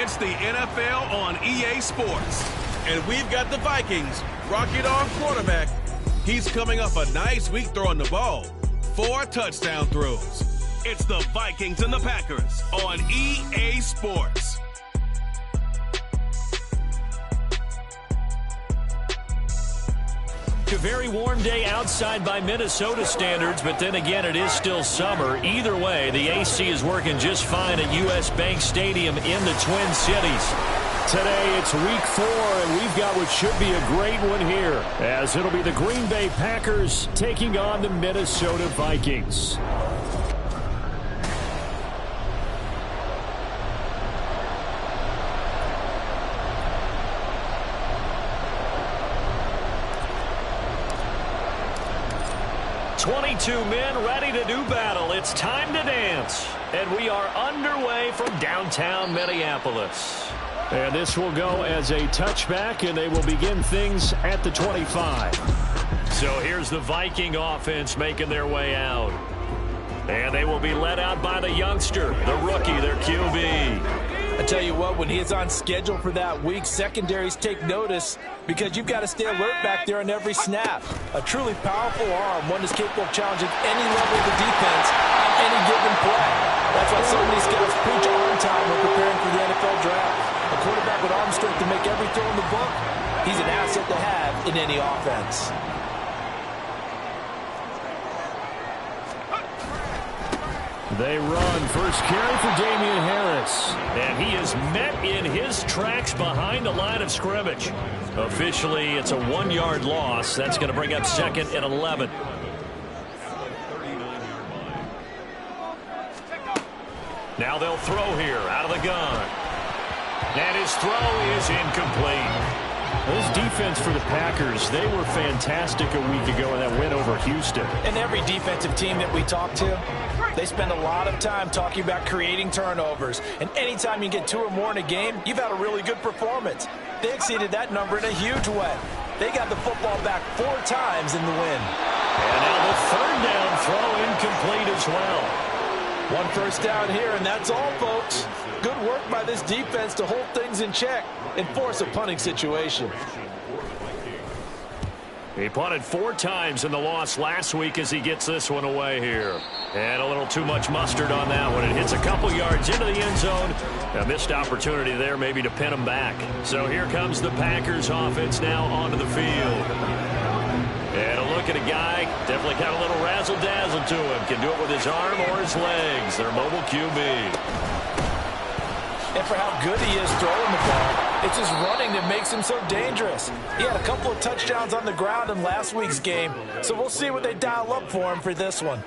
It's the NFL on EA Sports. And we've got the Vikings. Rocket Arm quarterback. He's coming off a nice week throwing the ball. 4 touchdown throws. It's the Vikings and the Packers on EA Sports. A very warm day outside by Minnesota standards, but then again, it is still summer. Either way, the AC is working just fine at U.S. Bank Stadium in the Twin Cities. Today, it's week 4, and we've got what should be a great one here, as it'll be the Green Bay Packers taking on the Minnesota Vikings. "22 men ready to do battle. It's time to dance." And we are underway from downtown Minneapolis. And this will go as a touchback, and they will begin things at the 25. So here's the Viking offense making their way out. And they will be led out by the youngster, the rookie, their QB. I tell you what, when he is on schedule for that week, secondaries take notice because you've got to stay alert back there on every snap. A truly powerful arm, one that's capable of challenging any level of the defense on any given play. That's why so many scouts preach arm time when preparing for the NFL draft. A quarterback with arm strength to make every throw in the book, he's an asset to have in any offense. They run. First carry for Damian Harris. And he is met in his tracks behind the line of scrimmage. Officially, it's a 1-yard loss. That's going to bring up 2nd and 11. Now they'll throw here out of the gun. And his throw is incomplete. This defense for the Packers, they were fantastic a week ago in that win over Houston. And every defensive team that we talk to, they spend a lot of time talking about creating turnovers. And anytime you get 2 or more in a game, you've had a really good performance. They exceeded that number in a huge way. They got the football back 4 times in the win. And now the 3rd down throw incomplete as well. 1 first down here, and that's all, folks. Good work by this defense to hold things in check and force a punting situation. He punted 4 times in the loss last week as he gets this one away here. And a little too much mustard on that one. It hits a couple yards into the end zone. A missed opportunity there maybe to pin him back. So here comes the Packers offense now onto the field. And a look at a guy, definitely got a little razzle-dazzle to him. Can do it with his arm or his legs. Their mobile QB. And for how good he is throwing the ball, it's his running that makes him so dangerous. He had a couple of touchdowns on the ground in last week's game, so we'll see what they dial up for him for this one.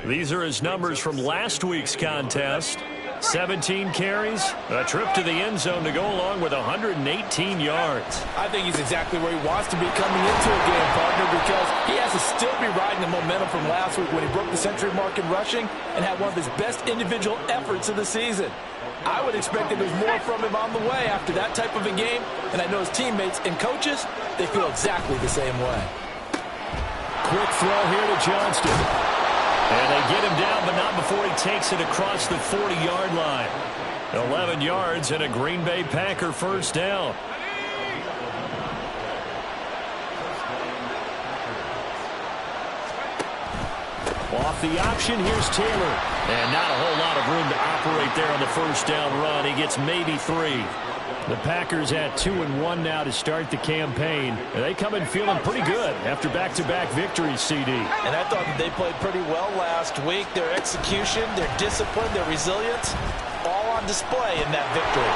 These are his numbers from last week's contest. 17 carries, a trip to the end zone to go along with 118 yards. I think he's exactly where he wants to be coming into a game, partner, because he has to still be riding the momentum from last week when he broke the century mark in rushing and had one of his best individual efforts of the season. I would expect that there's more from him on the way after that type of a game, and I know his teammates and coaches, they feel exactly the same way. Quick throw here to Johnston. And they get him down, but not before he takes it across the 40-yard line. 11 yards and a Green Bay Packer first down. Off the option, here's Taylor. And not a whole lot of room to operate there on the first down run. He gets maybe 3. The Packers at 2-1 now to start the campaign. And they come in feeling pretty good after back-to-back victories, CD. And I thought that they played pretty well last week. Their execution, their discipline, their resilience, all on display in that victory.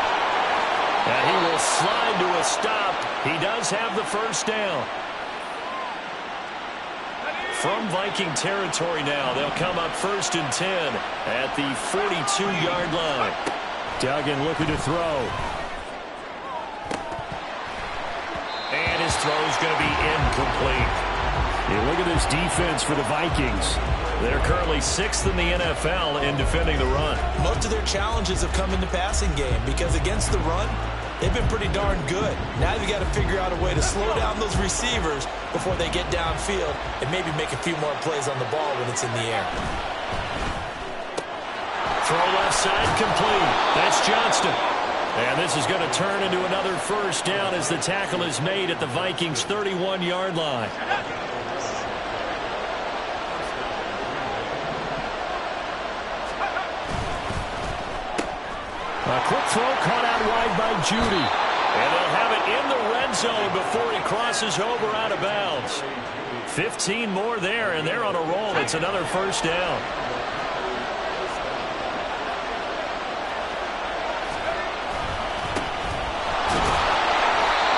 And he will slide to a stop. He does have the first down. From Viking territory now, they'll come up 1st and 10 at the 42-yard line. Duggan looking to throw. And his throw's going to be incomplete. Hey, look at this defense for the Vikings. They're currently 6th in the NFL in defending the run. Most of their challenges have come in the passing game because against the run, they've been pretty darn good. Now you've got to figure out a way to slow down those receivers before they get downfield and maybe make a few more plays on the ball when it's in the air. Throw left side complete. That's Johnston. And this is going to turn into another first down as the tackle is made at the Vikings' 31-yard line. A quick throw caught out wide by Judy. And they'll have it in the red zone before he crosses over out of bounds. 15 more there, and they're on a roll. It's another first down.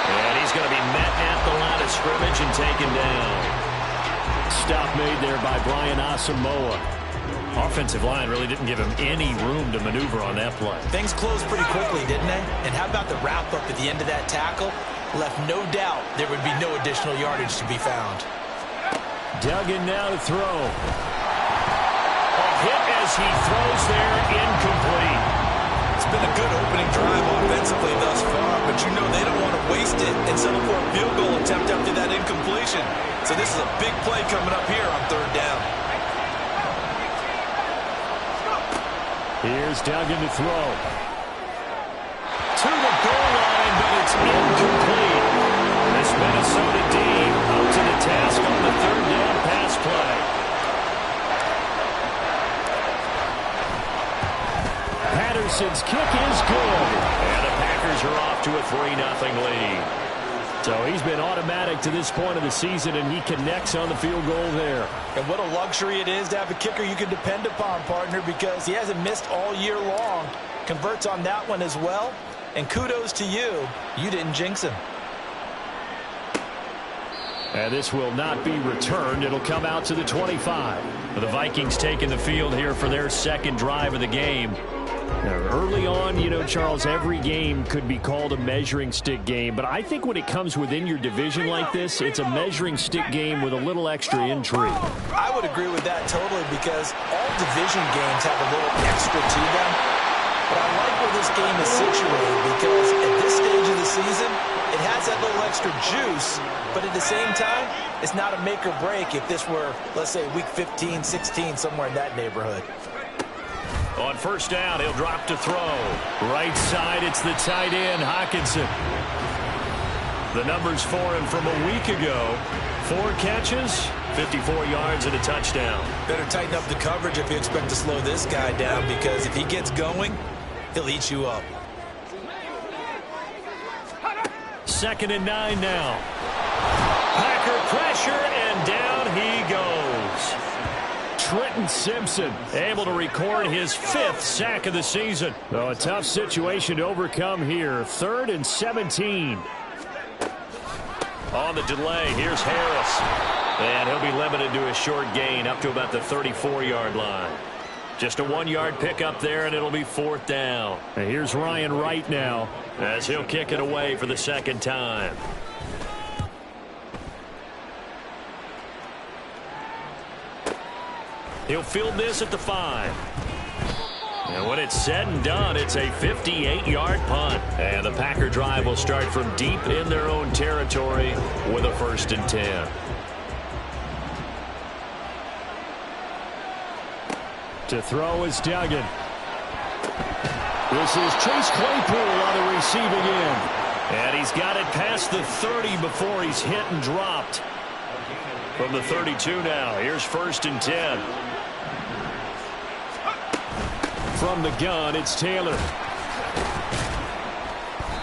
And he's going to be met at the line of scrimmage and taken down. Stop made there by Brian Asamoah. Offensive line really didn't give him any room to maneuver on that play. Things closed pretty quickly, didn't they? And how about the wrap-up at the end of that tackle? Left no doubt there would be no additional yardage to be found. Duggan now to throw. A hit as he throws there, incomplete. It's been a good opening drive offensively thus far, but you know they don't want to waste it and settle for a field goal attempt after that incompletion. So this is a big play coming up here on third down. Here's Duggan to throw. To the goal line, but it's incomplete. This Minnesota D up to the task on the third down pass play. Patterson's kick is good. And the Packers are off to a 3-0 lead. So he's been automatic to this point of the season, and he connects on the field goal there. And what a luxury it is to have a kicker you can depend upon, partner, because he hasn't missed all year long. Converts on that one as well. And kudos to you. You didn't jinx him. And this will not be returned. It'll come out to the 25. The Vikings taking the field here for their second drive of the game. Now, early on, you know, Charles, every game could be called a measuring stick game. But I think when it comes within your division like this, it's a measuring stick game with a little extra intrigue. I would agree with that totally because all division games have a little extra to them. But I like where this game is situated because at this stage of the season, it has that little extra juice. But at the same time, it's not a make or break if this were, let's say, week 15, 16, somewhere in that neighborhood. On first down, he'll drop to throw. Right side, it's the tight end, Hockenson. The numbers for him from a week ago. 4 catches, 54 yards, and a touchdown. Better tighten up the coverage if you expect to slow this guy down, because if he gets going, he'll eat you up. 2nd and 9 now. Packer pressure, and down he goes. Trenton Simpson able to record his 5th sack of the season. Oh, a tough situation to overcome here. 3rd and 17. On the delay, here's Harris. And he'll be limited to a short gain up to about the 34-yard line. Just a 1-yard pickup there, and it'll be 4th down. And here's Ryan Wright now, as he'll kick it away for the second time. He'll field this at the 5. And when it's said and done, it's a 58-yard punt. And the Packer drive will start from deep in their own territory with a 1st and 10. To throw is Duggan. This is Chase Claypool on the receiving end. And he's got it past the 30 before he's hit and dropped. From the 32 now, here's 1st and 10. From the gun, it's Taylor.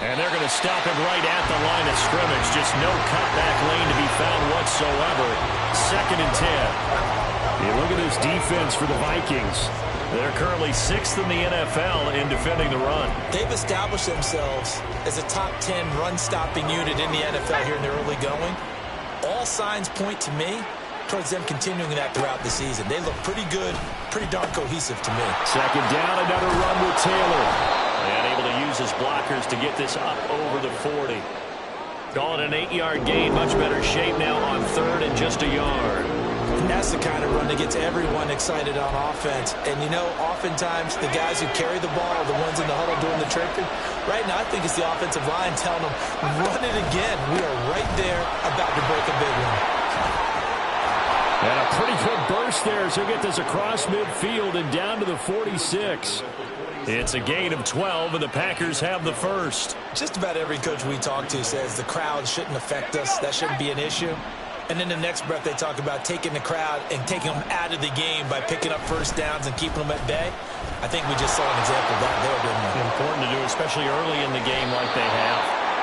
And they're going to stop him right at the line of scrimmage. Just no cutback lane to be found whatsoever. 2nd and 10. You look at this defense for the Vikings. They're currently 6th in the NFL in defending the run. They've established themselves as a top 10 run-stopping unit in the NFL here in the early going. All signs point to me towards them continuing that throughout the season. They look pretty good, pretty darn cohesive to me. 2nd down, another run with Taylor. And able to use his blockers to get this up over the 40. Call it an 8-yard gain. Much better shape now on 3rd and just a yard. And that's the kind of run that gets everyone excited on offense. And, you know, oftentimes the guys who carry the ball are the ones in the huddle doing the tricking. Right now, I think it's the offensive line telling them, run it again. We are right there about to break a big one. And a pretty good burst there, so he'll get this across midfield and down to the 46. It's a gain of 12, and the Packers have the first. Just about every coach we talk to says the crowd shouldn't affect us. That shouldn't be an issue. And then the next breath they talk about taking the crowd and taking them out of the game by picking up first downs and keeping them at bay. I think we just saw an example of that there, didn't we? Important to do, especially early in the game like they have.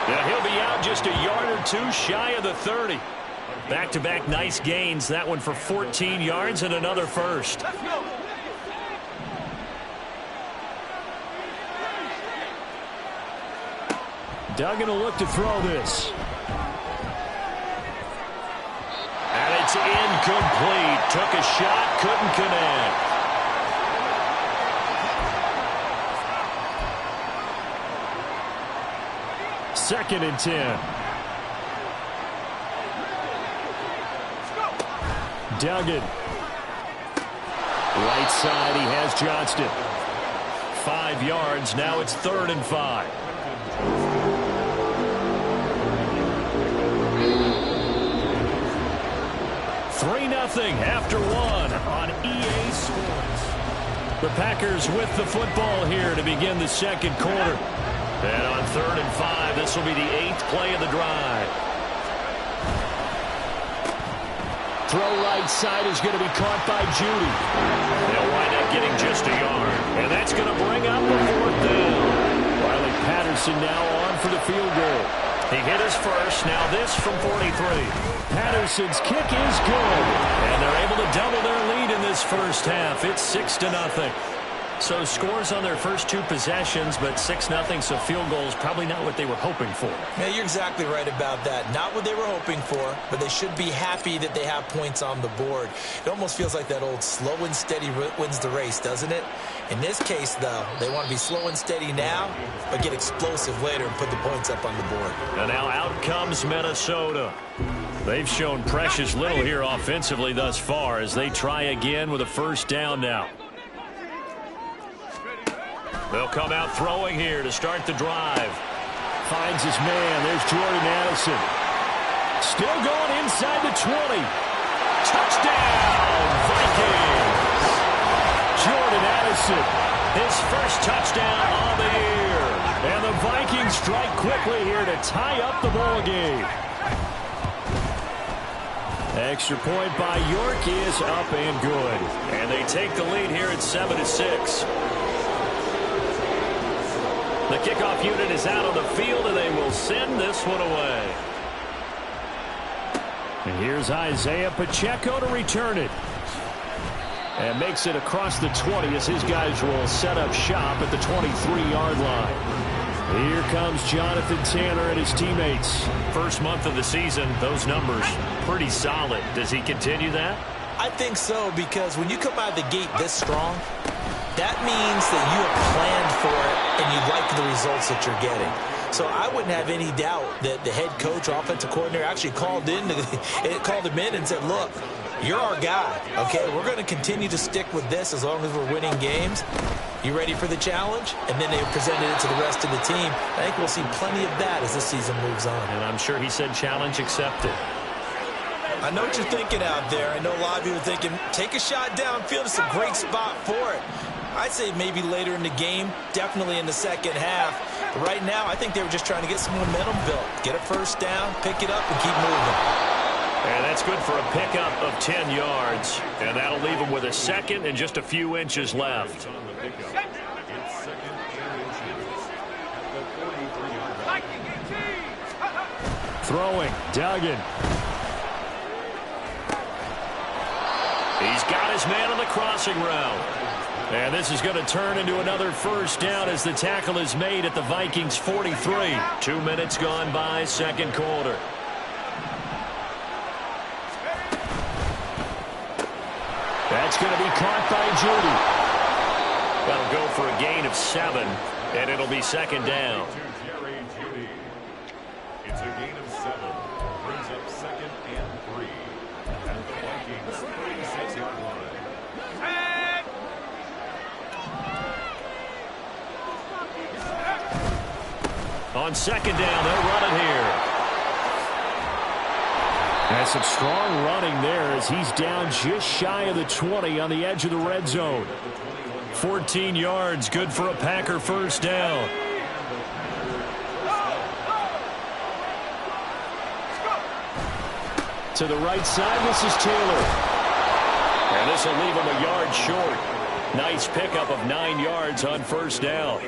Yeah, he'll be out just a yard or two shy of the 30. Back-to-back nice gains. That one for 14 yards and another first. Duggan will look to throw this. And it's incomplete. Took a shot, couldn't connect. Second and 10. Duggan. Right side, he has Johnston. 5 yards. Now it's 3rd and 5. Nothing after one on EA Sports. The Packers with the football here to begin the second quarter. And on 3rd and 5, this will be the 8th play of the drive. Throw right side is going to be caught by Judy. They'll wind up getting just a yard. And that's going to bring up the 4th down. Riley Patterson now on for the field goal. He hit his first. Now this from 43. Patterson's kick is good. And they're able to double their lead in this first half. It's 6-0. So scores on their first 2 possessions, but 6-0, so field goals probably not what they were hoping for. Yeah, you're exactly right about that. Not what they were hoping for, but they should be happy that they have points on the board. It almost feels like that old slow and steady wins the race, doesn't it? In this case, though, they want to be slow and steady now, but get explosive later and put the points up on the board. And now out comes Minnesota. They've shown precious little here offensively thus far as they try again with a first down now. They'll come out throwing here to start the drive. Finds his man. There's Jordan Addison. Still going inside the 20. Touchdown, Vikings! Jordan Addison. His first touchdown on the year. And the Vikings strike quickly here to tie up the ball game. Extra point by York is up and good. And they take the lead here at 7-6. The kickoff unit is out on the field, and they will send this one away. And here's Isaiah Pacheco to return it. And makes it across the 20 as his guys will set up shop at the 23-yard line. Here comes Jonathan Tanner and his teammates. First month of the season, those numbers pretty solid. Does he continue that? I think so, because when you come out of the gate this strong, that means that you have planned for it and you like the results that you're getting. So I wouldn't have any doubt that the head coach or offensive coordinator actually called him in and said, look, you're our guy, okay? We're going to continue to stick with this as long as we're winning games. You ready for the challenge? And then they presented it to the rest of the team. I think we'll see plenty of that as the season moves on. And I'm sure he said challenge accepted. I know what you're thinking out there. I know a lot of you are thinking, take a shot downfield. It's a great spot for it. I'd say maybe later in the game, definitely in the second half. But right now, I think they were just trying to get some momentum built. Get a first down, pick it up, and keep moving. And that's good for a pickup of 10 yards. And that'll leave them with a second and just a few inches left. Throwing, Duggan. He's got his man on the crossing route. And this is going to turn into another first down as the tackle is made at the Vikings 43. 2 minutes gone by, second quarter. That's going to be caught by Judy. That'll go for a gain of 7, and it'll be second down. It's a gain of 7. Brings up 2nd and 3. At the Vikings 36-yard line. On second down, they'll run it here. And some strong running there as he's down just shy of the 20 on the edge of the red zone. 14 yards, good for a Packer first down. To the right side, this is Taylor. And this will leave him a yard short. Nice pickup of 9 yards on first down.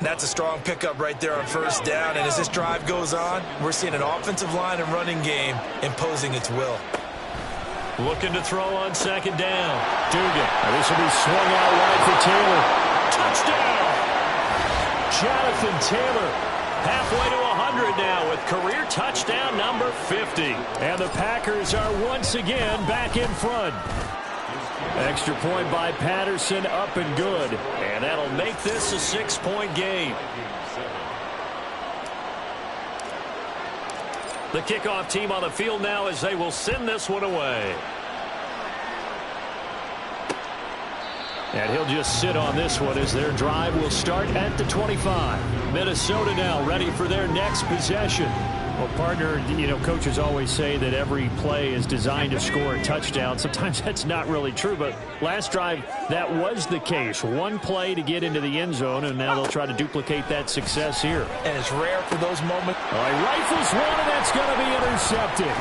That's a strong pickup right there on first down. And as this drive goes on, we're seeing an offensive line and running game imposing its will. Looking to throw on second down. Dugan. And this will be swung out wide for Taylor. Touchdown! Jonathan Taylor. Halfway to 100 now with career touchdown number 50. And the Packers are once again back in front. Extra point by Patterson, up and good. And that'll make this a 6-point game. The kickoff team on the field now as they will send this one away. And he'll just sit on this one as their drive will start at the 25. Minnesota now ready for their next possession. Well, partner, you know, coaches always say that every play is designed to score a touchdown. Sometimes that's not really true, but last drive, that was the case. One play to get into the end zone, and now they'll try to duplicate that success here. And it's rare for those moments. All right, rifles one, and that's going to be intercepted.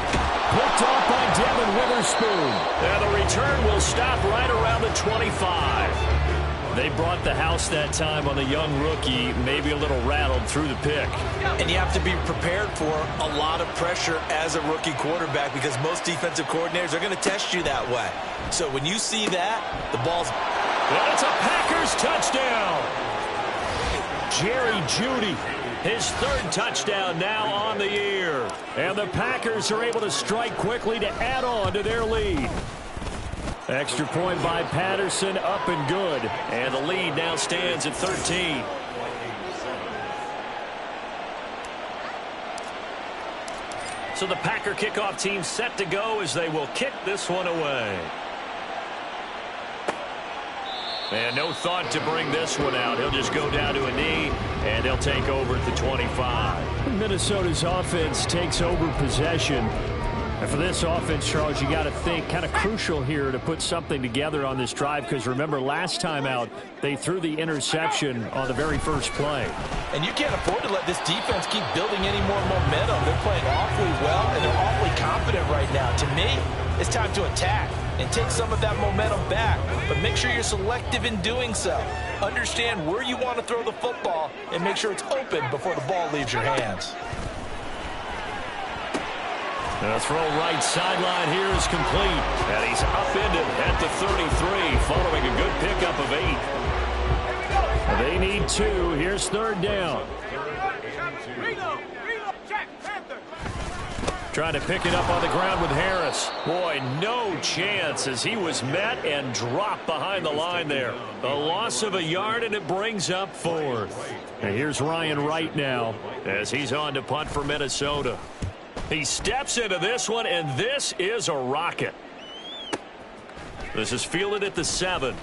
Picked off by Devin Witherspoon. And the return will stop right around the 25. They brought the house that time on the young rookie, maybe a little rattled through the pick. And you have to be prepared for a lot of pressure as a rookie quarterback because most defensive coordinators are going to test you that way. So when you see that, the ball's... Well, it's a Packers touchdown. Jerry Jeudy. His third touchdown now on the year. And the Packers are able to strike quickly to add on to their lead. Extra point by Patterson, up and good. And the lead now stands at 13. So the Packer kickoff team set to go as they will kick this one away. And no thought to bring this one out. He'll just go down to a knee, and he'll take over at the 25. Minnesota's offense takes over possession. And for this offense, Charles, you got to think kind of crucial here to put something together on this drive because remember last time out they threw the interception on the very first play. And you can't afford to let this defense keep building any more momentum. They're playing awfully well and they're awfully confident right now. To me, it's time to attack and take some of that momentum back, but make sure you're selective in doing so. Understand where you want to throw the football and make sure it's open before the ball leaves your hands. The throw right sideline here is complete. And he's upended at the 33 following a good pickup of 8. They need 2. Here's third down. Trying to pick it up on the ground with Harris. Boy, no chance as he was met and dropped behind the line there. A loss of a yard, and it brings up 4th. And here's Ryan Wright now as he's on to punt for Minnesota. He steps into this one, and this is a rocket. This is fielded at the 7.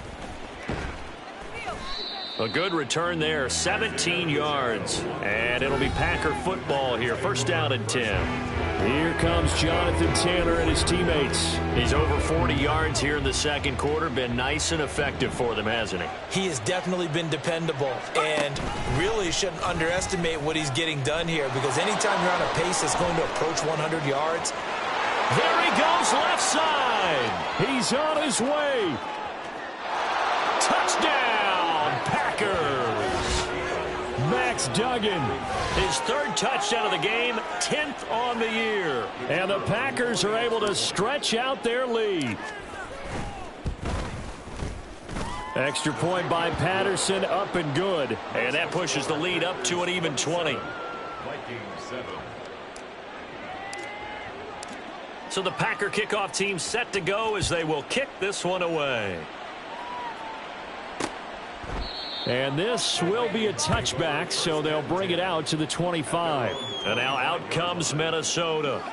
A good return there, 17 yards. And it'll be Packer football here, first down and 10. Here comes Jonathan Taylor and his teammates. He's over 40 yards here in the second quarter. Been nice and effective for them, hasn't he? He has definitely been dependable and really shouldn't underestimate what he's getting done here because anytime you're on a pace that's going to approach 100 yards. There he goes left side. He's on his way. Touchdown, Packers. Max Duggan. His third touchdown of the game, 10th on the year. And the Packers are able to stretch out their lead. Extra point by Patterson, up and good. And that pushes the lead up to an even 20. So the Packer kickoff team set to go as they will kick this one away. And this will be a touchback, so they'll bring it out to the 25. And now out comes Minnesota.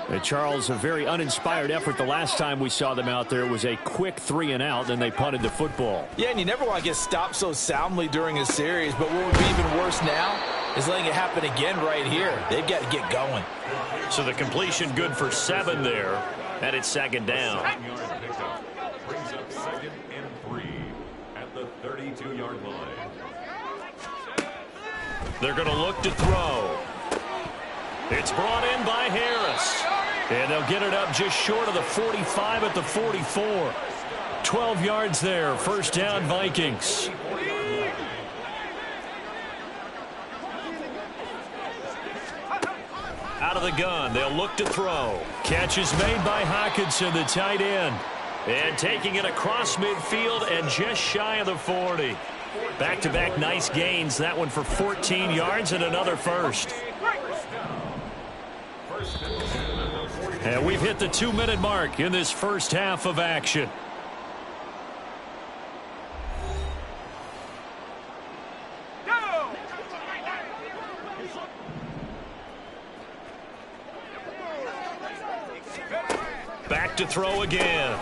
And Charles, a very uninspired effort the last time we saw them out there. It was a quick 3 and out, then they punted the football. Yeah, and you never want to get stopped so soundly during a series, but what would be even worse now is letting it happen again right here. They've got to get going. So the completion good for 7 there, and it's second down. 7-yard pickup brings up 2nd and 3 at the 32-yard line. They're going to look to throw. It's brought in by Harris. And they'll get it up just short of the 45 at the 44. 12 yards there. First down, Vikings. Out of the gun. They'll look to throw. Catch is made by Hockenson, the tight end. And taking it across midfield and just shy of the 40. Back-to-back nice gains. That one for 14 yards and another first. And we've hit the 2-minute mark in this first half of action. Back to throw again.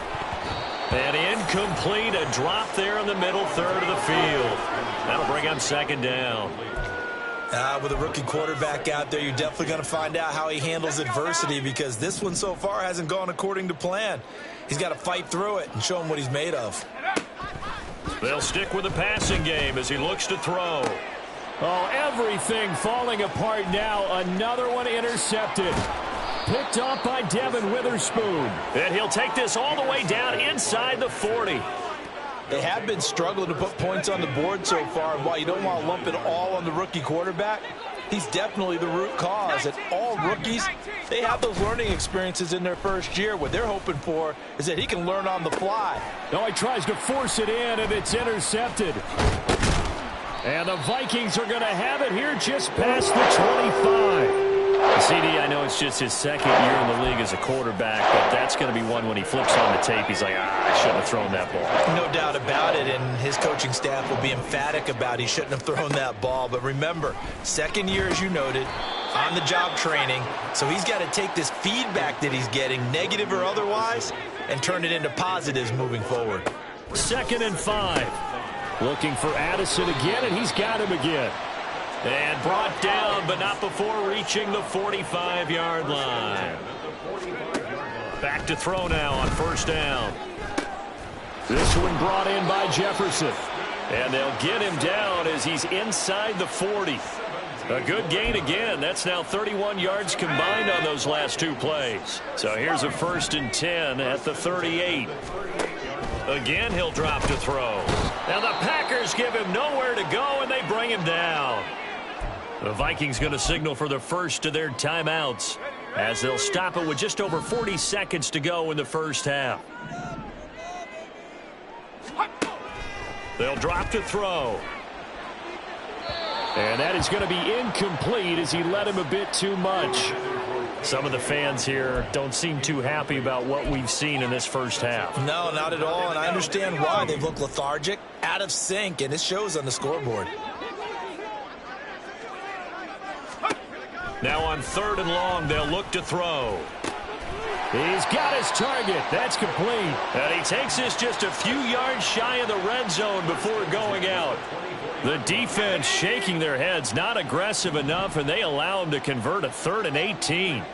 And incomplete, a drop there in the middle third of the field. That'll bring up second down. With a rookie quarterback out there, you're definitely going to find out how he handles adversity, because this one so far hasn't gone according to plan. He's got to fight through it and show him what he's made of. They'll stick with the passing game as he looks to throw. Oh, everything falling apart now. Another one intercepted. Picked off by Devin Witherspoon. And he'll take this all the way down inside the 40. They have been struggling to put points on the board so far, and while you don't want to lump it all on the rookie quarterback, he's definitely the root cause. And all rookies, they have those learning experiences in their first year. What they're hoping for is that he can learn on the fly. No, he tries to force it in, and it's intercepted. And the Vikings are going to have it here just past the 25. CD, I know it's just his second year in the league as a quarterback, but that's going to be one when he flips on the tape. He's like, I shouldn't have thrown that ball. No doubt about it, and his coaching staff will be emphatic about he shouldn't have thrown that ball. But remember, second year, as you noted, on-the-job training, so he's got to take this feedback that he's getting, negative or otherwise, and turn it into positives moving forward. 2nd and 5. Looking for Addison again, and he's got him again. And brought down, but not before reaching the 45-yard line. Back to throw now on first down. This one brought in by Jefferson. And they'll get him down as he's inside the 40. A good gain again. That's now 31 yards combined on those last 2 plays. So here's a 1st and 10 at the 38. Again, he'll drop to throw. Now the Packers give him nowhere to go, and they bring him down. The Vikings going to signal for the first of their timeouts as they'll stop it with just over 40 seconds to go in the first half. They'll drop to throw. And that is going to be incomplete as he led him a bit too much. Some of the fans here don't seem too happy about what we've seen in this first half. No, not at all, and I understand why. They've looked lethargic, out of sync, and it shows on the scoreboard. Now on 3rd and long, they'll look to throw. He's got his target. That's complete. And he takes this just a few yards shy of the red zone before going out. The defense shaking their heads, not aggressive enough, and they allow him to convert a 3rd and 18.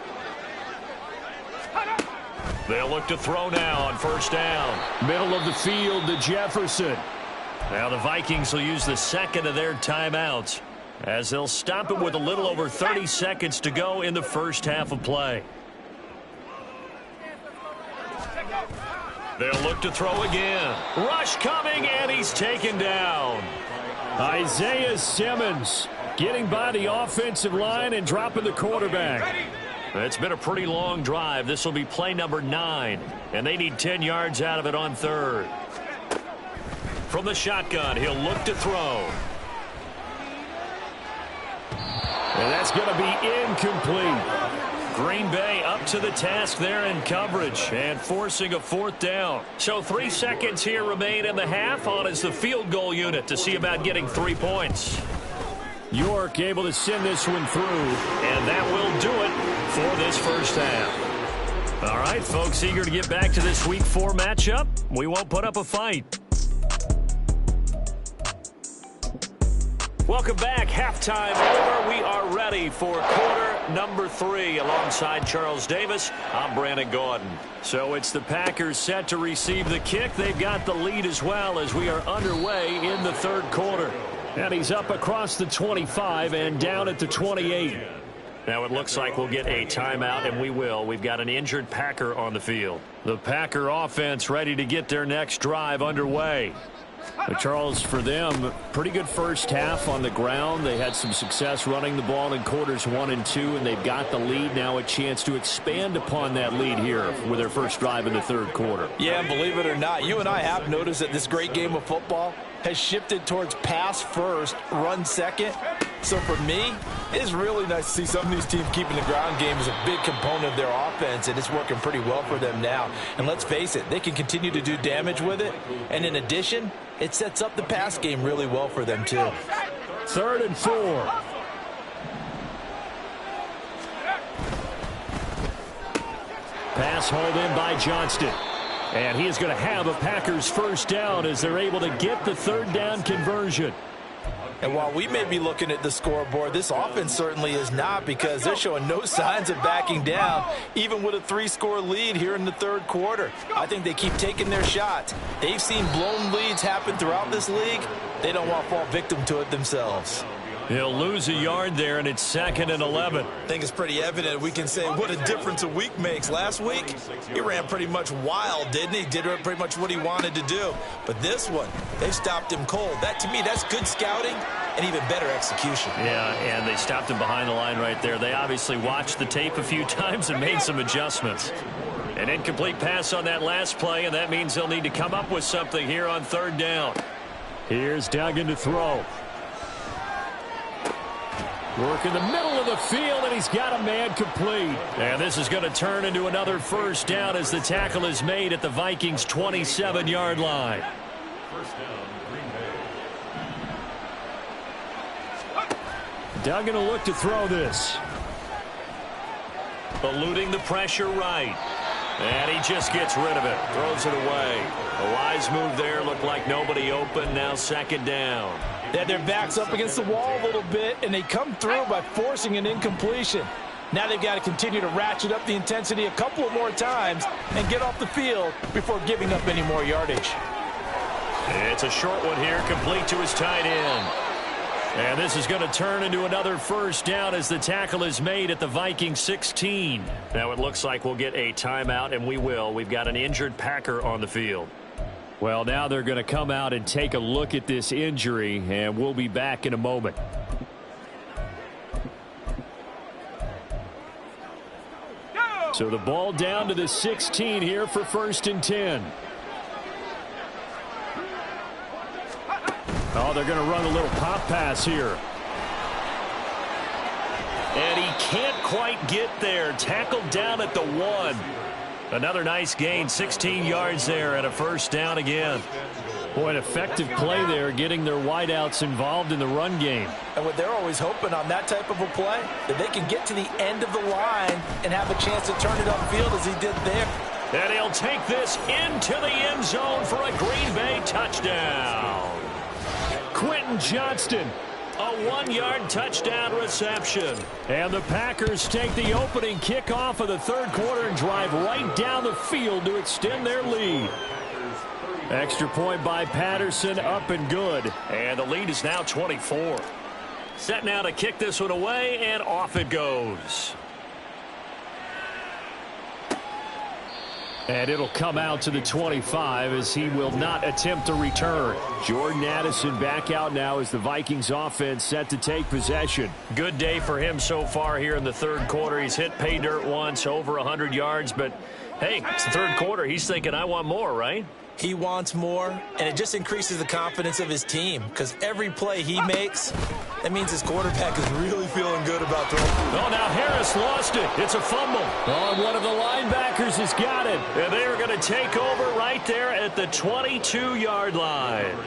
They'll look to throw now on first down. Middle of the field to Jefferson. Now the Vikings will use the 2nd of their timeouts as they'll stop it with a little over 30 seconds to go in the first half of play. They'll look to throw again. Rush coming, and he's taken down. Isaiah Simmons getting by the offensive line and dropping the quarterback. It's been a pretty long drive. This will be play number 9, and they need 10 yards out of it on 3rd. From the shotgun, he'll look to throw. And that's going to be incomplete. Green Bay up to the task there in coverage and forcing a 4th down. So 3 seconds here remain in the half. On is the field goal unit to see about getting 3 points. York able to send this one through. And that will do it for this first half. All right, folks, eager to get back to this Week 4 matchup. We won't put up a fight. Welcome back. Halftime over. We are ready for quarter number 3. Alongside Charles Davis, I'm Brandon Gordon. So it's the Packers set to receive the kick. They've got the lead as well as we are underway in the third quarter. And he's up across the 25 and down at the 28. Now it looks like we'll get a timeout, and we will. We've got an injured Packer on the field. The Packer offense ready to get their next drive underway. But Charles, for them, pretty good first half on the ground. They had some success running the ball in quarters 1 and 2, and they've got the lead. Now a chance to expand upon that lead here with their first drive in the third quarter. Yeah, believe it or not, you and I have noticed that this great game of football has shifted towards pass first, run second. So for me, it's really nice to see some of these teams keeping the ground game as a big component of their offense, and it's working pretty well for them now. And let's face it, they can continue to do damage with it. And in addition, it sets up the pass game really well for them too. 3rd and 4. Pass hauled in by Johnston. And he is going to have a Packers first down as they're able to get the third down conversion. And while we may be looking at the scoreboard, this offense certainly is not, because they're showing no signs of backing down, even with a 3-score lead here in the third quarter. I think they keep taking their shots. They've seen blown leads happen throughout this league. They don't want to fall victim to it themselves. He'll lose a yard there, and it's 2nd and 11. I think it's pretty evident. We can say what a difference a week makes. Last week, he ran pretty much wild, didn't he? Did pretty much what he wanted to do. But this one, they stopped him cold. That, to me, that's good scouting and even better execution. Yeah, and they stopped him behind the line right there. They obviously watched the tape a few times and made some adjustments. An incomplete pass on that last play, and that means they'll need to come up with something here on third down. Here's Duggan to throw. Work in the middle of the field, and he's got a man complete. And this is going to turn into another first down as the tackle is made at the Vikings' 27-yard line. First down, Green Bay. Duggan will look to throw this. Eluding the pressure right. And he just gets rid of it. Throws it away. A wise move there. Looked like nobody open. Now 2nd down. They had their backs up against the wall a little bit, and they come through by forcing an incompletion. Now they've got to continue to ratchet up the intensity a couple of more times and get off the field before giving up any more yardage. It's a short one here, complete to his tight end. And this is going to turn into another first down as the tackle is made at the Vikings 16. Now it looks like we'll get a timeout, and we will. We've got an injured Packer on the field. Well, now they're going to come out and take a look at this injury, and we'll be back in a moment. So the ball down to the 16 here for 1st and 10. Oh, they're going to run a little pop pass here. And he can't quite get there. Tackled down at the 1. Another nice gain, 16 yards there, and a first down again. Boy, an effective play there, getting their wideouts involved in the run game. And what they're always hoping on that type of a play, that they can get to the end of the line and have a chance to turn it upfield as he did there. And he'll take this into the end zone for a Green Bay touchdown. Quentin Johnston. A 1-yard touchdown reception. And the Packers take the opening kickoff of the third quarter and drive right down the field to extend their lead. Extra point by Patterson, up and good. And the lead is now 24. Set now to kick this one away, and off it goes. And it'll come out to the 25 as he will not attempt a return. Jordan Addison back out now as the Vikings offense set to take possession. Good day for him so far here in the third quarter. He's hit pay dirt once, over 100 yards. But, hey, it's the third quarter. He's thinking, I want more, right? He wants more, and it just increases the confidence of his team, because every play he makes, that means his quarterback is really feeling good about throwing. Oh, now Harris lost it. It's a fumble. Oh, one of the linebackers has got it. And they are going to take over right there at the 22-yard line.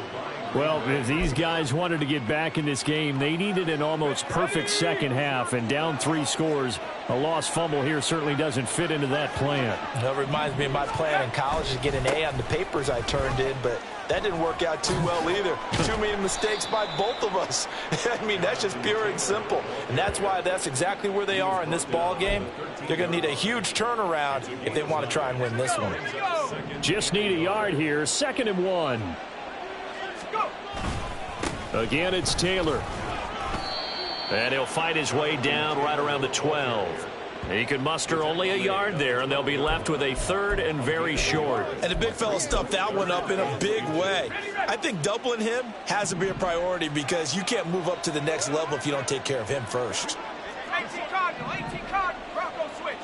Well, if these guys wanted to get back in this game, they needed an almost perfect second half, and down 3 scores. A lost fumble here certainly doesn't fit into that plan. That reminds me of my plan in college to get an A on the papers I turned in, but that didn't work out too well either. Too many mistakes by both of us. I mean, that's just pure and simple. And that's why that's exactly where they are in this ball game. They're going to need a huge turnaround if they want to try and win this one. Just need a yard here. 2nd and 1. Again, it's Taylor. And he'll fight his way down right around the 12. He can muster only a yard there, and they'll be left with a 3rd and very short. And the big fella stuffed that one up in a big way. I think doubling him has to be a priority because you can't move up to the next level if you don't take care of him first. 18 Cardinal, Rocco switch.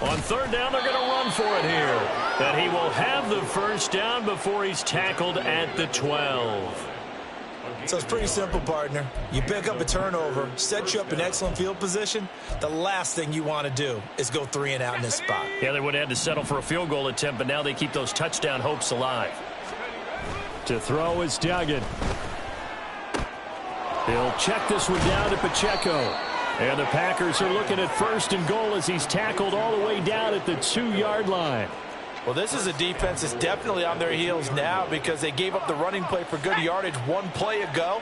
On 3rd down, they're going to run for it here. And he will have the 1st down before he's tackled at the 12. So it's pretty simple, partner. You pick up a turnover, set you up in excellent field position. The last thing you want to do is go 3 and out in this spot. Yeah, they would have had to settle for a field goal attempt, but now they keep those touchdown hopes alive. To throw is Duggan. He'll check this one down to Pacheco. And the Packers are looking at 1st and goal as he's tackled all the way down at the 2-yard line. Well, this is a defense that's definitely on their heels now because they gave up the running play for good yardage 1 play ago.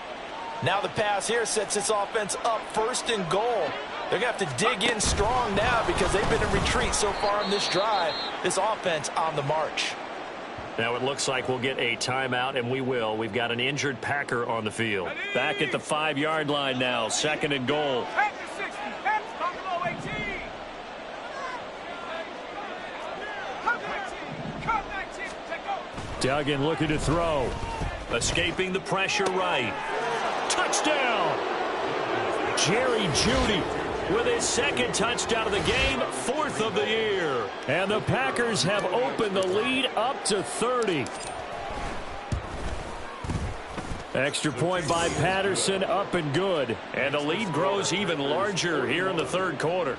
Now the pass here sets this offense up 1st and goal. They're going to have to dig in strong now because they've been in retreat so far in this drive. This offense on the march. Now it looks like we'll get a timeout, and we will. We've got an injured Packer on the field. Back at the 5-yard line now, 2nd and goal. Back to 60. Pass, Buffalo 18. Cut 19. Take go. Duggan looking to throw. Escaping the pressure right. Touchdown! Jerry Jeudy with his 2nd touchdown of the game, 4th of the year. And the Packers have opened the lead up to 30. Extra point by Patterson, up and good. And the lead grows even larger here in the 3rd quarter.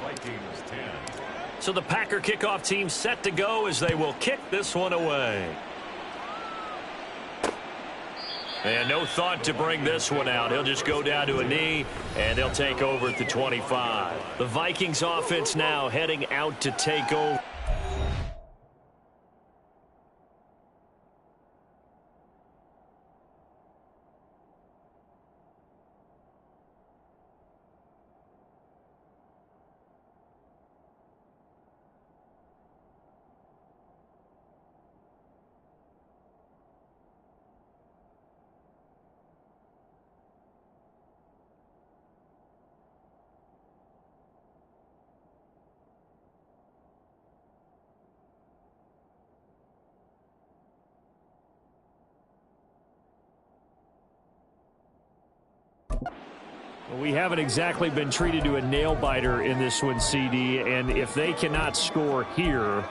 So the Packer kickoff team set to go as they will kick this one away. And no thought to bring this one out. He'll just go down to a knee, and they'll take over at the 25. The Vikings offense now heading out to take over. We haven't exactly been treated to a nail-biter in this one, CD, and if they cannot score here,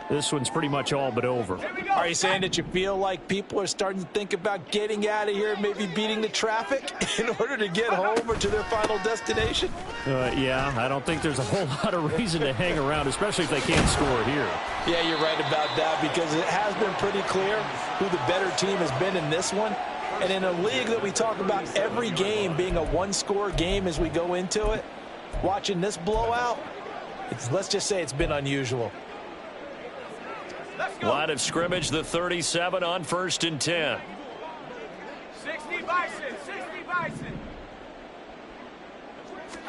this one's pretty much all but over. Are you saying that you feel like people are starting to think about getting out of here, maybe beating the traffic in order to get home or to their final destination? Yeah, I don't think there's a whole lot of reason to hang around, especially if they can't score here. Yeah, you're right about that because it has been pretty clear who the better team has been in this one. And in a league that we talk about every game being a 1-score game as we go into it, watching this blowout, let's just say it's been unusual. Line of scrimmage, the 37 on 1st and 10. 60 Bison.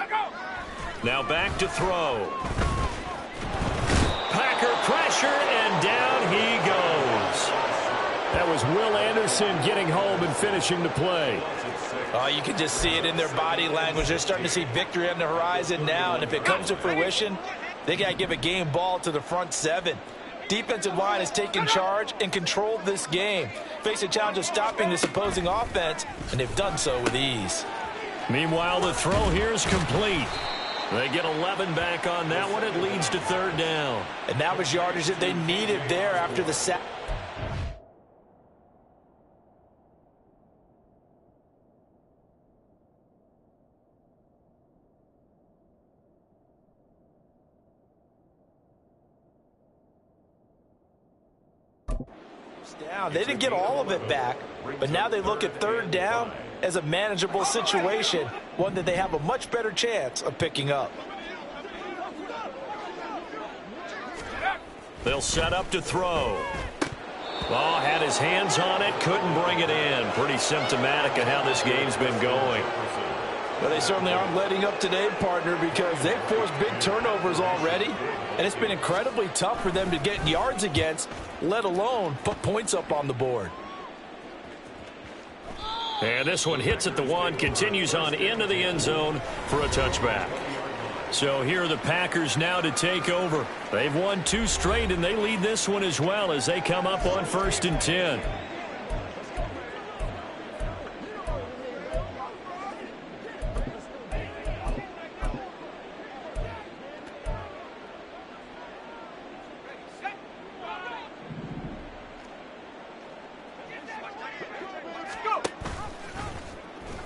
Go. Now back to throw. Packer pressure, and down he goes. That was Will Anderson getting home and finishing the play. Oh, you can just see it in their body language. They're starting to see victory on the horizon now, and if it comes to fruition, they got to give a game ball to the front 7. Defensive line has taken charge and controlled this game. Face a challenge of stopping this opposing offense, and they've done so with ease. Meanwhile, the throw here is complete. They get 11 back on that one. It leads to 3rd down. And that was yardage that they needed there after the sack. down. They didn't get all of it back, but now they look at third down as a manageable situation, one that they have a much better chance of picking up. They'll set up to throw. Oh, had his hands on it, couldn't bring it in. Pretty symptomatic of how this game's been going. Well, they certainly aren't letting up today, partner, because they've forced big turnovers already, and it's been incredibly tough for them to get yards against, let alone put points up on the board. And this one hits at the 1, continues on into the end zone for a touchback. So here are the Packers now to take over. They've won 2 straight, and they lead this one as well as they come up on 1st and 10.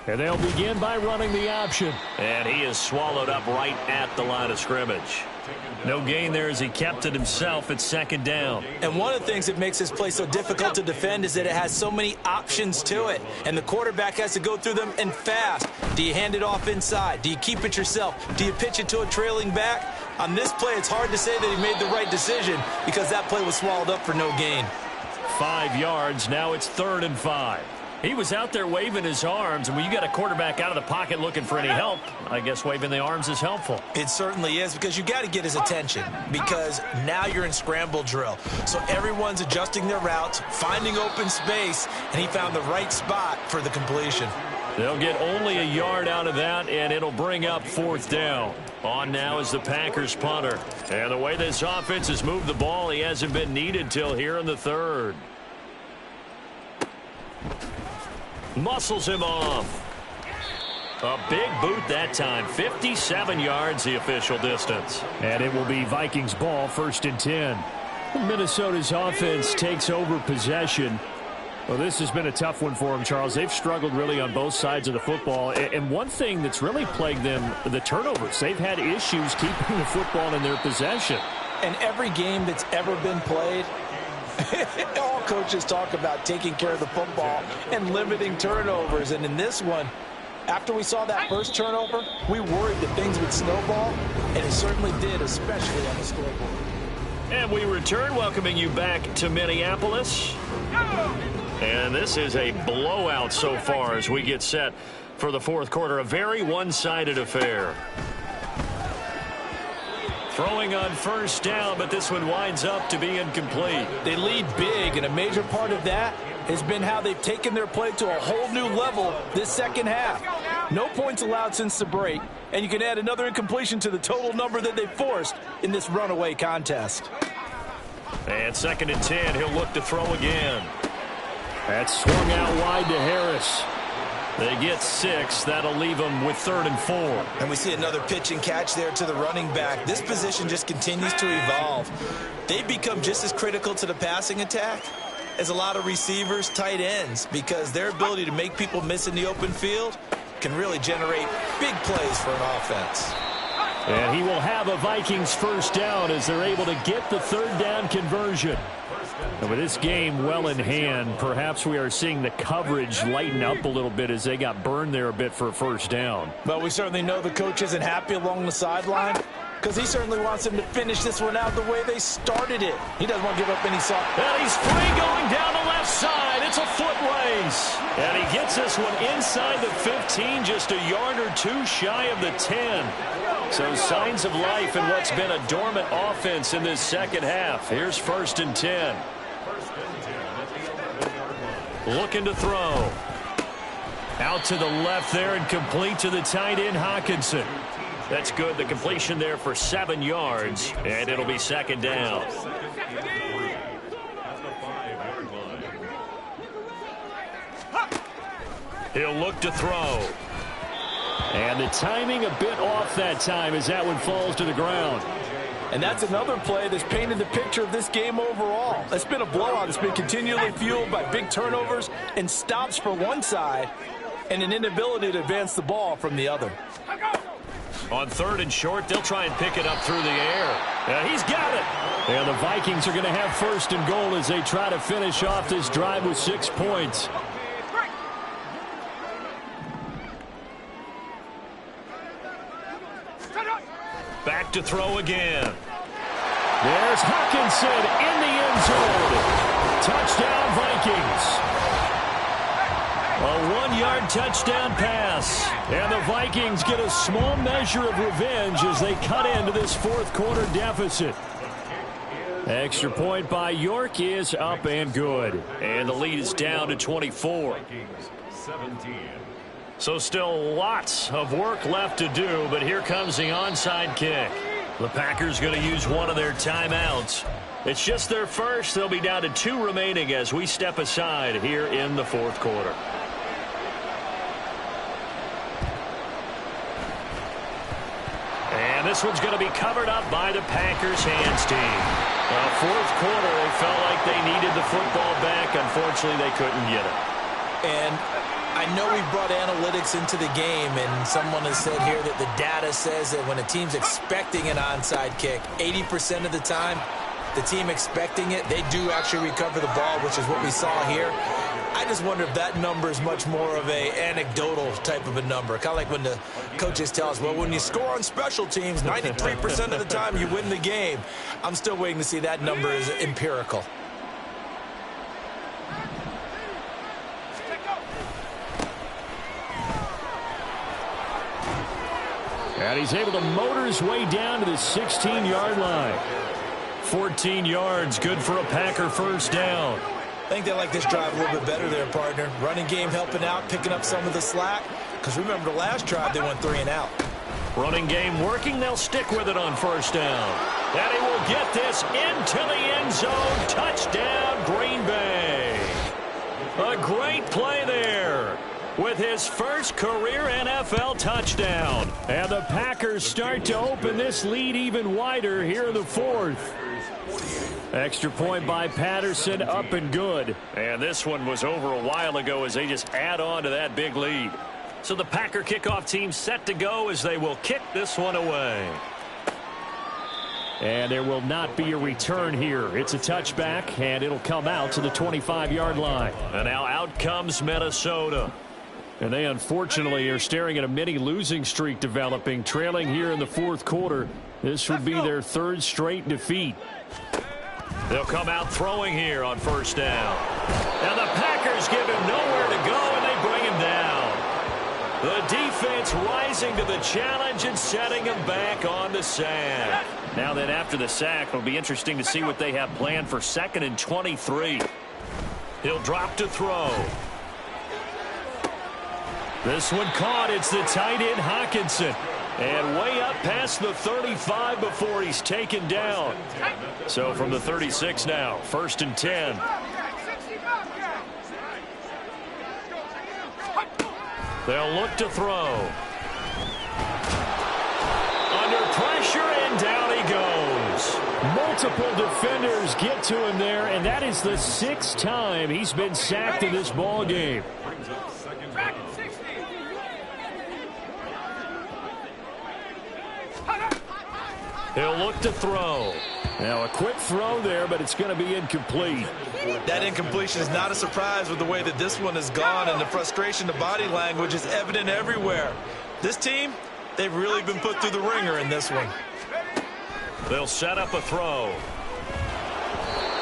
And they'll begin by running the option. And he is swallowed up right at the line of scrimmage. No gain there as he kept it himself at 2nd down. And one of the things that makes this play so difficult to defend is that it has so many options to it. And the quarterback has to go through them and fast. Do you hand it off inside? Do you keep it yourself? Do you pitch it to a trailing back? On this play, it's hard to say that he made the right decision because that play was swallowed up for no gain. 5 yards. Now it's 3rd and 5. He was out there waving his arms, and when you got a quarterback out of the pocket looking for any help, I guess waving the arms is helpful. It certainly is, because you got to get his attention, because now you're in scramble drill. So everyone's adjusting their routes, finding open space, and he found the right spot for the completion. They'll get only a yard out of that, and it'll bring up 4th down. On now is the Packers punter. And the way this offense has moved the ball, he hasn't been needed till here in the 3rd. Muscles him off. A big boot that time. 57 yards the official distance. And it will be Vikings ball, 1st and 10. Minnesota's offense takes over possession. Well, this has been a tough one for them, Charles. They've struggled really on both sides of the football. And one thing that's really plagued them, the turnovers. They've had issues keeping the football in their possession. And every game that's ever been played, all coaches talk about taking care of the football and limiting turnovers. And in this one, after we saw that first turnover, we worried that things would snowball, and it certainly did, especially on the scoreboard. And we return, welcoming you back to Minneapolis. And this is a blowout so far as we get set for the 4th quarter. A very one-sided affair. Throwing on 1st down, but this one winds up to be incomplete. They lead big, and a major part of that has been how they've taken their play to a whole new level this second half. No points allowed since the break, and you can add another incompletion to the total number that they forced in this runaway contest. And 2nd and 10, he'll look to throw again. That's swung out wide to Harris. They get 6. That'll leave them with 3rd and 4. And we see another pitch and catch there to the running back. This position just continues to evolve. They've become just as critical to the passing attack as a lot of receivers, tight ends, because their ability to make people miss in the open field can really generate big plays for an offense. And he will have a Vikings 1st down as they're able to get the 3rd down conversion. And with this game well in hand, perhaps we are seeing the coverage lighten up a little bit as they got burned there a bit for a 1st down. But we certainly know the coach isn't happy along the sideline, because he certainly wants them to finish this one out the way they started it. He doesn't want to give up any soft. And he's free going down the left side. It's a foot race. And he gets this one inside the 15, just a yard or 2 shy of the 10. So signs of life in what's been a dormant offense in this second half. Here's 1st and 10. Looking to throw. Out to the left there and complete to the tight end, Hawkinson. That's good. The completion there for 7 yards, and it'll be 2nd down. He'll look to throw. And the timing a bit off that time as that one falls to the ground. And that's another play that's painted the picture of this game overall. It's been a blowout. It's been continually fueled by big turnovers and stops for one side and an inability to advance the ball from the other. On 3rd and short, they'll try and pick it up through the air. He's got it. And the Vikings are going to have 1st and goal as they try to finish off this drive with 6 points. Back to throw again. There's Hawkinson in the end zone. Touchdown, Vikings. A 1-yard touchdown pass. And the Vikings get a small measure of revenge as they cut into this 4th quarter deficit. Extra point by York is up and good. And the lead is down to 24. 17. So still lots of work left to do, but here comes the onside kick. The Packers going to use one of their timeouts. It's just their first. They'll be down to 2 remaining as we step aside here in the 4th quarter. And this one's going to be covered up by the Packers hands team. 4th quarter, they felt like they needed the football back. Unfortunately, they couldn't get it. And I know we brought analytics into the game, and someone has said here that the data says that when a team's expecting an onside kick, 80% of the time, the team expecting it, they do actually recover the ball, which is what we saw here. I just wonder if that number is much more of a anecdotal type of a number. Kind of like when the coaches tell us, well, when you score on special teams, 93% of the time you win the game. I'm still waiting to see that number is empirical. And he's able to motor his way down to the 16-yard line. 14 yards, good for a Packer 1st down. I think they like this drive a little bit better there, partner. Running game helping out, picking up some of the slack. Because remember the last drive, they went 3 and out. Running game working, they'll stick with it on 1st down. And he will get this into the end zone. Touchdown, Green Bay. A great play there with his first career NFL touchdown. And the Packers start to open this lead even wider here in the 4th. Extra point by Patterson, up and good. And this one was over a while ago as they just add on to that big lead. So the Packer kickoff team set to go as they will kick this one away. And there will not be a return here. It's a touchback, and it'll come out to the 25-yard line. And now out comes Minnesota. And they unfortunately are staring at a mini losing streak developing, trailing here in the 4th quarter. This would be their 3rd straight defeat. They'll come out throwing here on 1st down. And the Packers give him nowhere to go, and they bring him down. The defense rising to the challenge and setting him back on the sack. Now then, after the sack, it'll be interesting to see what they have planned for 2nd and 23. He'll drop to throw. This one caught. It's the tight end Hawkinson. And way up past the 35 before he's taken down. So from the 36 now, 1st and 10. They'll look to throw. Under pressure, and down he goes. Multiple defenders get to him there, and that is the 6th time he's been sacked in this ball game. He'll look to throw. Now a quick throw there, but it's going to be incomplete. That incompletion is not a surprise with the way that this one has gone, and the frustration, the body language is evident everywhere. This team, they've really been put through the ringer in this one. They'll set up a throw.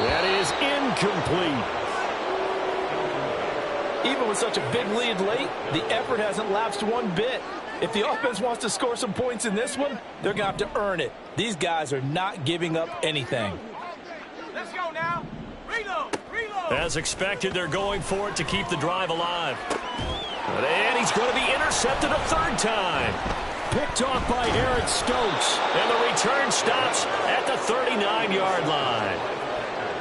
That is incomplete. Even with such a big lead late, the effort hasn't lapsed one bit. If the offense wants to score some points in this one, they're going to have to earn it. These guys are not giving up anything. Let's go now. Reload. Reload. As expected, they're going for it to keep the drive alive. And he's going to be intercepted a 3rd time. Picked off by Eric Stokes. And the return stops at the 39-yard line.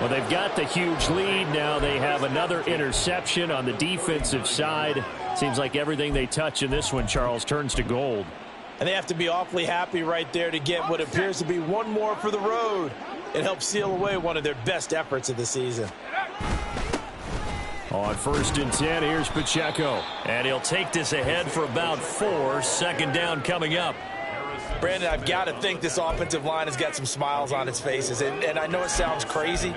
Well, they've got the huge lead. Now they have another interception on the defensive side. Seems like everything they touch in this one, Charles, turns to gold. And they have to be awfully happy right there to get what appears to be one more for the road. It helps seal away one of their best efforts of the season. On 1st and 10, here's Pacheco. And he'll take this ahead for about 4. 2nd down coming up. Brandon, I've got to think this offensive line has got some smiles on its faces. And I know it sounds crazy,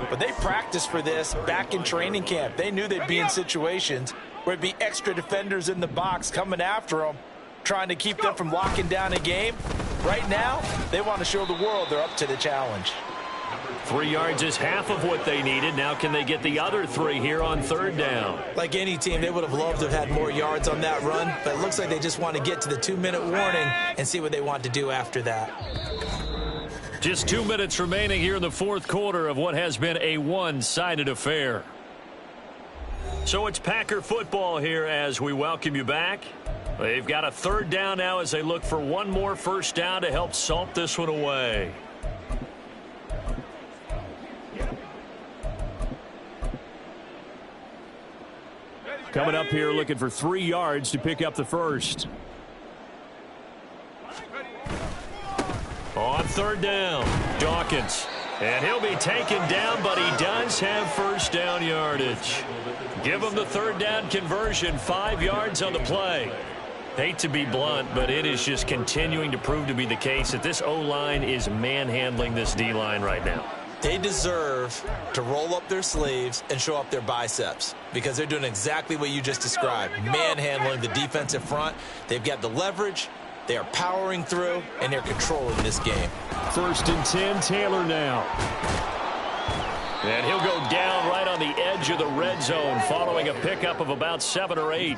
but they practiced for this back in training camp. They knew they'd be in situations where it'd be extra defenders in the box coming after them, trying to keep them from locking down a game. Right now, they want to show the world they're up to the challenge. 3 yards is half of what they needed. Now can they get the other 3 here on third down? Like any team, they would have loved to have had more yards on that run, but it looks like they just want to get to the 2-minute warning and see what they want to do after that. Just 2 minutes remaining here in the fourth quarter of what has been a one-sided affair. So it's Packer football here as we welcome you back. They've got a third down now as they look for one more first down to help salt this one away. Coming up here looking for 3 yards to pick up the first. On third down, Dawkins. And he'll be taken down, but he does have first down yardage. Give him the third down conversion, 5 yards on the play. Hate to be blunt, but it is just continuing to prove to be the case that this O-line is manhandling this D-line right now. They deserve to roll up their sleeves and show up their biceps because they're doing exactly what you just described, manhandling the defensive front. They've got the leverage, they are powering through, and they're controlling this game. 1st and 10, Taylor now. And he'll go down right on the edge of the red zone following a pickup of about 7 or 8.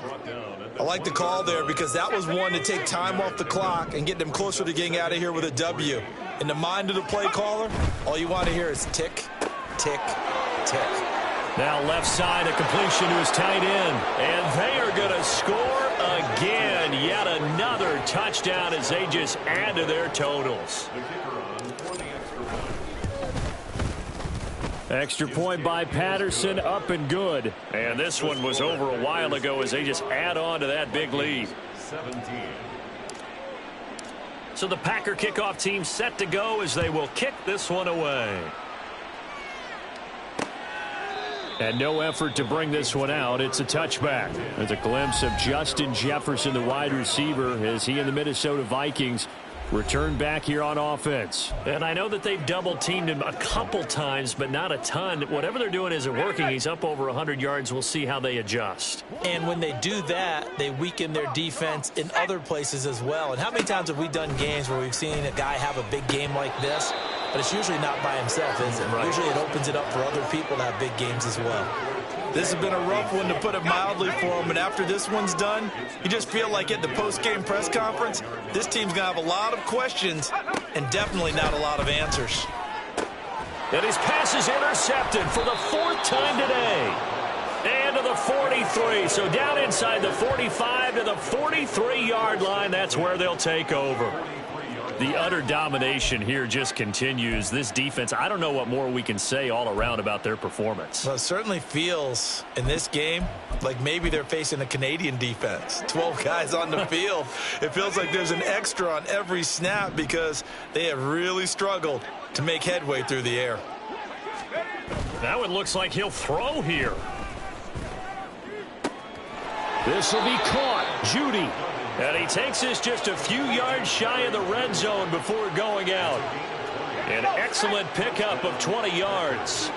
I like the call there because that was one to take time off the clock and get them closer to getting out of here with a W. In the mind of the play caller, all you want to hear is tick, tick, tick. Now left side, a completion to his tight end. And they are going to score again. Yet another touchdown as they just add to their totals. Extra point by Patterson, up and good. And this one was over a while ago as they just add on to that big lead. 17. So the Packer kickoff team set to go as they will kick this one away. And no effort to bring this one out. It's a touchback. There's a glimpse of Justin Jefferson, the wide receiver, as he and the Minnesota Vikings return back here on offense. And I know that they've double-teamed him a couple times, but not a ton. Whatever they're doing isn't working. He's up over 100 yards. We'll see how they adjust. And when they do that, they weaken their defense in other places as well. And how many times have we done games where we've seen a guy have a big game like this, but it's usually not by himself, is it? Right. Usually it opens it up for other people to have big games as well. This has been a rough one, to put it mildly, for them. And after this one's done, you just feel like at the post-game press conference, this team's going to have a lot of questions and definitely not a lot of answers. And his pass is intercepted for the 4th time today. And to the 43. So down inside the 45 to the 43-yard line. That's where they'll take over. The utter domination here just continues. This defense, I don't know what more we can say all around about their performance. Well, it certainly feels in this game like maybe they're facing a Canadian defense. 12 guys on the field. It feels like there's an extra on every snap because they have really struggled to make headway through the air. That one looks like he'll throw here. This will be caught. Judy. And he takes this just a few yards shy of the red zone before going out. An excellent pickup of 20 yards.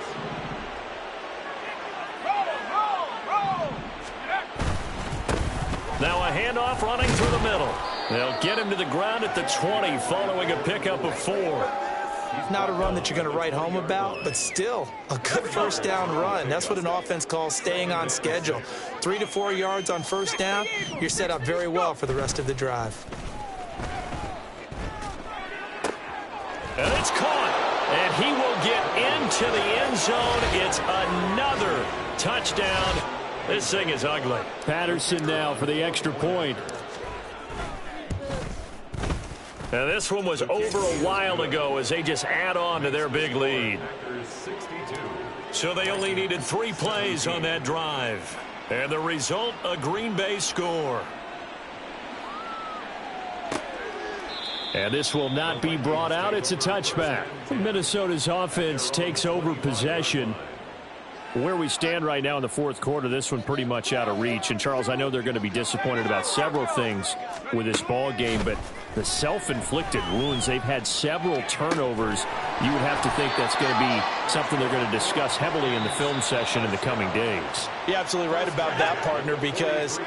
Now a handoff running through the middle. They'll get him to the ground at the 20 following a pickup of 4. Not a run that you're going to write home about, but still a good first down run. That's what an offense calls staying on schedule. 3 to 4 yards on first down, you're set up very well for the rest of the drive. And it's caught. And he will get into the end zone. It's another touchdown. This thing is ugly. Patterson now for the extra point. And this one was over a while ago as they just add on to their big lead. So they only needed 3 plays on that drive. And the result, a Green Bay score. And this will not be brought out. It's a touchback. Minnesota's offense takes over possession. Where we stand right now in the fourth quarter, this one pretty much out of reach. And, Charles, I know they're going to be disappointed about several things with this ball game, but The self-inflicted wounds, they've had several turnovers. You would have to think that's going to be something they're going to discuss heavily in the film session in the coming days. You're absolutely right about that, partner, because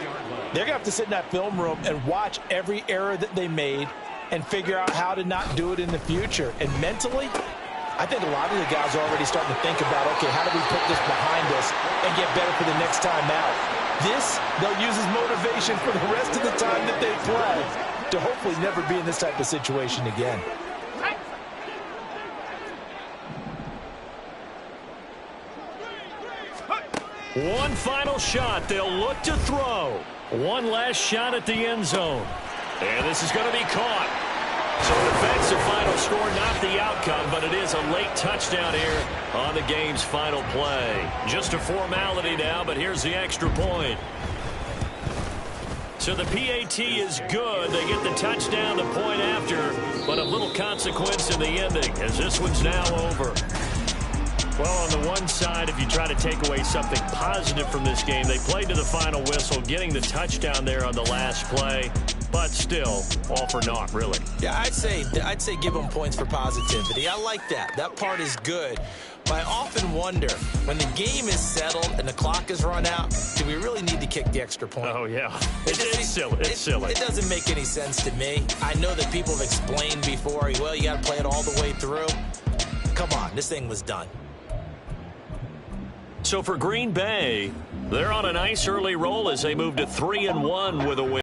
they're going to have to sit in that film room and watch every error that they made and figure out how to not do it in the future. And mentally, I think a lot of the guys are already starting to think about, okay, how do we put this behind us and get better for the next time out? This, they'll use as motivation for the rest of the time that they play to hopefully never be in this type of situation again. One final shot. They'll look to throw. One last shot at the end zone. And this is going to be caught. So a defensive final score, not the outcome, but it is a late touchdown here on the game's final play. Just a formality now, but here's the extra point. So the PAT is good. They get the touchdown, the point after, but of little consequence in the ending as this one's now over. Well, on the one side, if you try to take away something positive from this game, they played to the final whistle, getting the touchdown there on the last play, but still, all for naught, really. Yeah, I'd say give them points for positivity. I like that. That part is good. But I often wonder, when the game is settled and the clock is run out, do we really need to kick the extra point? Oh, yeah. It's silly. It's silly. It doesn't make any sense to me. I know that people have explained before, well, you got to play it all the way through. Come on, this thing was done. So for Green Bay, they're on a nice early roll as they move to 3-1 with a win.